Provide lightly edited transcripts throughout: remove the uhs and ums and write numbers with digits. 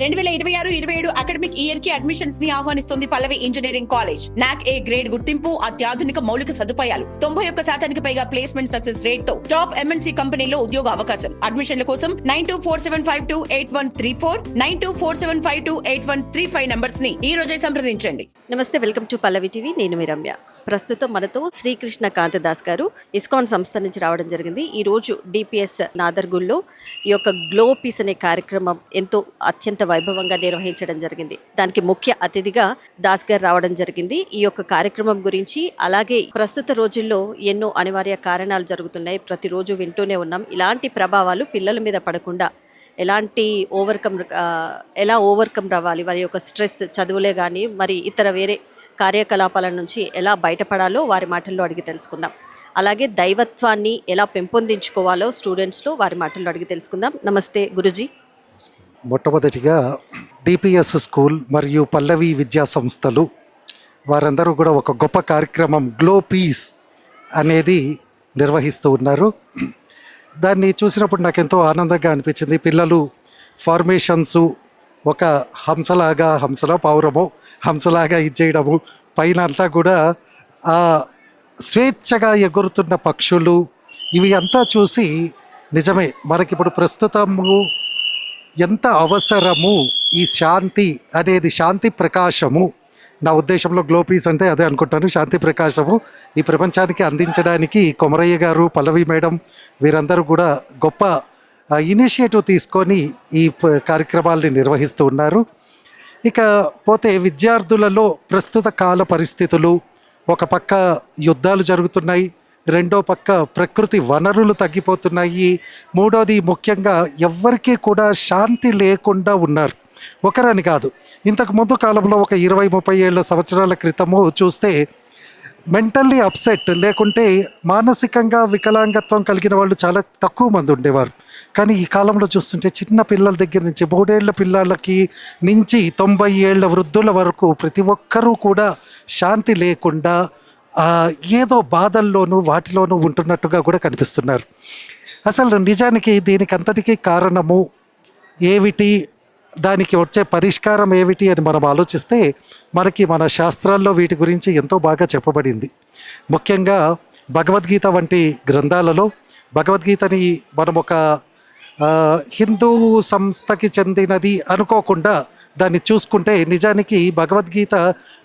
2026-27 academic year కి admissions ని ఆహ్వానిస్తుంది పల్లవి engineering college. నాక్ ఏ గ్రేడ్ గుర్తింపు, అత్యాధునిక మౌలిక సదుపాయాలు, 91% పైగా ప్లేస్మెంట్ సక్సెస్ రేట్ తో టాప్ ఎంఎన్సీ కంపెనీలో ఉద్యోగ అవకాశం. అడ్మిషన్ల కోసం 9247528134 9247528135 నంబర్స్ ని ఈ రోజే సంప్రదించండి. నమస్తే, వెల్కమ్ టు పల్లవి టీవీ. నేను మీ రమ్య. ప్రస్తుతం మనతో శ్రీకృష్ణ కాంతదాస్ గారు ఇస్కాన్ సంస్థ నుంచి రావడం జరిగింది. ఈరోజు డిపిఎస్ నాదర్గుల్లో ఈ యొక్క గ్లో పీస్ అనే కార్యక్రమం ఎంతో అత్యంత వైభవంగా నిర్వహించడం జరిగింది. దానికి ముఖ్య అతిథిగా దాస్ గారు రావడం జరిగింది. ఈ యొక్క కార్యక్రమం గురించి, అలాగే ప్రస్తుత రోజుల్లో ఎన్నో అనివార్య కారణాలు జరుగుతున్నాయి, ప్రతిరోజు వింటూనే ఉన్నాం. ఇలాంటి ప్రభావాలు పిల్లల మీద పడకుండా ఎలాంటి ఎలా ఓవర్కమ్ రావాలి, వారి యొక్క స్ట్రెస్, చదువులే కానీ మరి ఇతర వేరే కార్యకలాపాల నుంచి ఎలా బయటపడాలో వారి మాటల్లో అడిగి తెలుసుకుందాం. అలాగే దైవత్వాన్ని ఎలా పెంపొందించుకోవాలో స్టూడెంట్స్లో వారి మాటల్లో అడిగి తెలుసుకుందాం. నమస్తే గురుజీ. మొట్టమొదటిగా డిపిఎస్ స్కూల్ మరియు పల్లవి విద్యా సంస్థలు వారందరూ కూడా ఒక గొప్ప కార్యక్రమం గ్లో పీస్ అనేది నిర్వహిస్తూ ఉన్నారు. దాన్ని చూసినప్పుడు నాకు ఎంతో ఆనందంగా అనిపించింది. పిల్లలు ఫార్మేషన్స్ ఒక హంసలో పావురమో హంసలాగా ఇచ్చేయడము, పైన అంతా కూడా స్వేచ్ఛగా ఎగురుతున్న పక్షులు, ఇవి అంతా చూసి నిజమే మనకిప్పుడు ప్రస్తుతము ఎంత అవసరము ఈ శాంతి అనేది, శాంతి ప్రకాశము. నా ఉద్దేశంలో గ్లో పీస్ అంటే అదే అనుకుంటాను, శాంతి ప్రకాశము ఈ ప్రపంచానికి అందించడానికి కొమరయ్య గారు, పల్లవి మేడం వీరందరూ కూడా గొప్ప ఇనిషియేటివ్ తీసుకొని ఈ కార్యక్రమాల్ని నిర్వహిస్తూ ఉన్నారు. ఇక పోతే విద్యార్థులలో ప్రస్తుత కాల పరిస్థితులు, ఒక పక్క యుద్ధాలు జరుగుతున్నాయి, రెండో పక్క ప్రకృతి వనరులు తగ్గిపోతున్నాయి, మూడోది ముఖ్యంగా ఎవ్వరికీ కూడా శాంతి లేకుండా ఉన్నారు. ఒకరని కాదు, ఇంతకు ముందు కాలంలో ఒక 20-30 సంవత్సరాల క్రితము చూస్తే మెంటల్లీ అప్సెట్ లేకుంటే మానసికంగా వికలాంగత్వం కలిగిన వాళ్ళు చాలా తక్కువ మంది ఉండేవారు. కానీ ఈ కాలంలో చూస్తుంటే చిన్న పిల్లల దగ్గర నుంచి 3 ఏళ్ల పిల్లలకి నుంచి 90 ఏళ్ల వృద్ధుల వరకు ప్రతి ఒక్కరూ కూడా శాంతి లేకుండా ఏదో బాధల్లోనూ వాటిలోనూ ఉంటున్నట్టుగా కూడా కనిపిస్తున్నారు. అసలు నిజానికి దీనికి అంతటికీ కారణము ఏమిటి, దానికి వచ్చే పరిష్కారం ఏమిటి అని మనం ఆలోచిస్తే మనకి మన శాస్త్రాల్లో వీటి గురించి ఎంతో బాగా చెప్పబడింది. ముఖ్యంగా భగవద్గీత వంటి గ్రంథాలలో భగవద్గీతని మనం ఒక హిందూ సంస్థకి చెందినది అనుకోకుండా దాన్ని చూసుకుంటే నిజానికి భగవద్గీత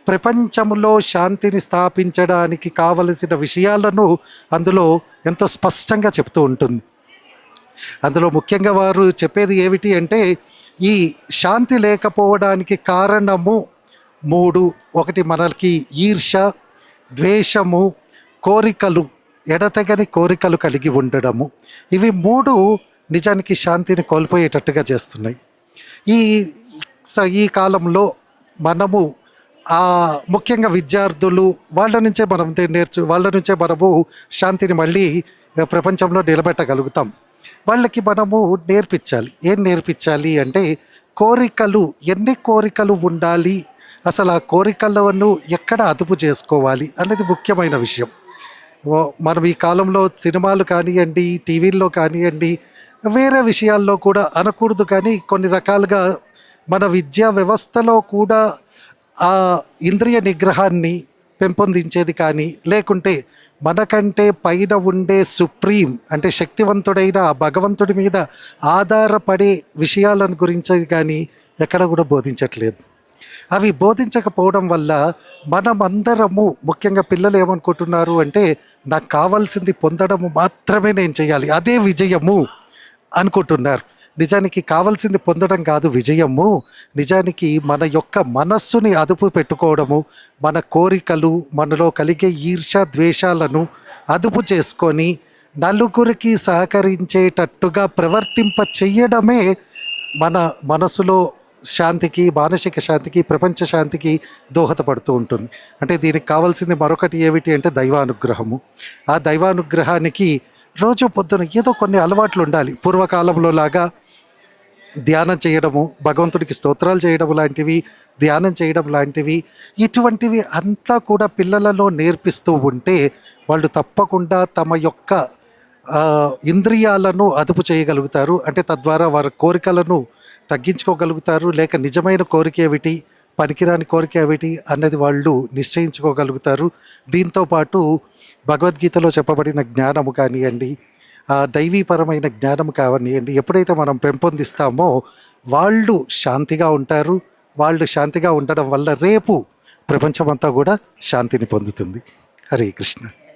ప్రపంచంలో శాంతిని స్థాపించడానికి కావలసిన విషయాలను అందులో ఎంతో స్పష్టంగా చెప్తూ ఉంటుంది. అందులో ముఖ్యంగా వారు చెప్పేది ఏమిటి అంటే, ఈ శాంతి లేకపోవడానికి కారణము 3. ఒకటి మనకి ఈర్ష్య, ద్వేషము, కోరికలు, ఎడతెగని కోరికలు కలిగి ఉండడము. ఇవి 3 నిజానికి శాంతిని కోల్పోయేటట్టుగా చేస్తున్నాయి. ఈ కాలంలో మనము ముఖ్యంగా విద్యార్థులు వాళ్ళ నుంచే మనము శాంతిని మళ్ళీ ప్రపంచంలో నిలబెట్టగలుగుతాం. వాళ్ళకి మనము నేర్పించాలి. ఏం నేర్పించాలి అంటే, కోరికలు, ఎన్ని కోరికలు ఉండాలి, అసలు ఆ కోరికలను ఎక్కడ అదుపు చేసుకోవాలి అనేది ముఖ్యమైన విషయం. మనం ఈ కాలంలో సినిమాలు కానివ్వండి, టీవీల్లో కానివ్వండి, వేరే విషయాల్లో కూడా అనకూడదు, కానీ కొన్ని రకాలుగా మన విద్యా వ్యవస్థలో కూడా ఆ ఇంద్రియ నిగ్రహాన్ని పెంపొందించేది కానీ, లేకుంటే మనకంటే పైన ఉండే సుప్రీం అంటే శక్తివంతుడైన ఆ భగవంతుడి మీద ఆధారపడే విషయాలను గురించి కానీ ఎక్కడ కూడా బోధించట్లేదు. అవి బోధించకపోవడం వల్ల మనమందరము, ముఖ్యంగా పిల్లలు ఏమనుకుంటున్నారు అంటే, నాకు కావాల్సింది పొందడము మాత్రమే నేను చేయాలి, అదే విజయము అనుకుంటున్నారు. నిజానికి కావాల్సింది పొందడం కాదు విజయము. నిజానికి మన యొక్క మనస్సుని అదుపు పెట్టుకోవడము, మన కోరికలు, మనలో కలిగే ఈర్ష్య ద్వేషాలను అదుపు చేసుకొని నలుగురికి సహకరించేటట్టుగా ప్రవర్తింప చెయ్యడమే మన మనసులో శాంతికి, మానసిక శాంతికి, ప్రపంచ శాంతికి దోహదపడుతూ ఉంటుంది. అంటే దీనికి కావాల్సింది మరొకటి ఏమిటి అంటే దైవానుగ్రహము. ఆ దైవానుగ్రహానికి రోజు పొద్దున ఏదో కొన్ని అలవాట్లు ఉండాలి. పూర్వకాలంలో లాగా ధ్యానం చేయడము, భగవంతుడికి స్తోత్రాలు చేయడం లాంటివి, ధ్యానం చేయడం లాంటివి, ఇటువంటివి అంతా కూడా పిల్లలలో నేర్పిస్తూ ఉంటే వాళ్ళు తప్పకుండా తమ యొక్క ఇంద్రియాలను అదుపు చేయగలుగుతారు. అంటే తద్వారా వారి కోరికలను తగ్గించుకోగలుగుతారు, లేక నిజమైన కోరిక ఏమిటి, పనికిరాని కోరిక ఏమిటి అన్నది వాళ్ళు నిశ్చయించుకోగలుగుతారు. దీంతోపాటు భగవద్గీతలో చెప్పబడిన జ్ఞానము కానివ్వండి, దైవీపరమైన జ్ఞానం కానివ్వండి, ఎప్పుడైతే మనం పెంపొందిస్తామో వాళ్ళు శాంతిగా ఉంటారు. వాళ్ళు శాంతిగా ఉండడం వల్ల రేపు ప్రపంచమంతా కూడా శాంతిని పొందుతుంది. హరే కృష్ణ.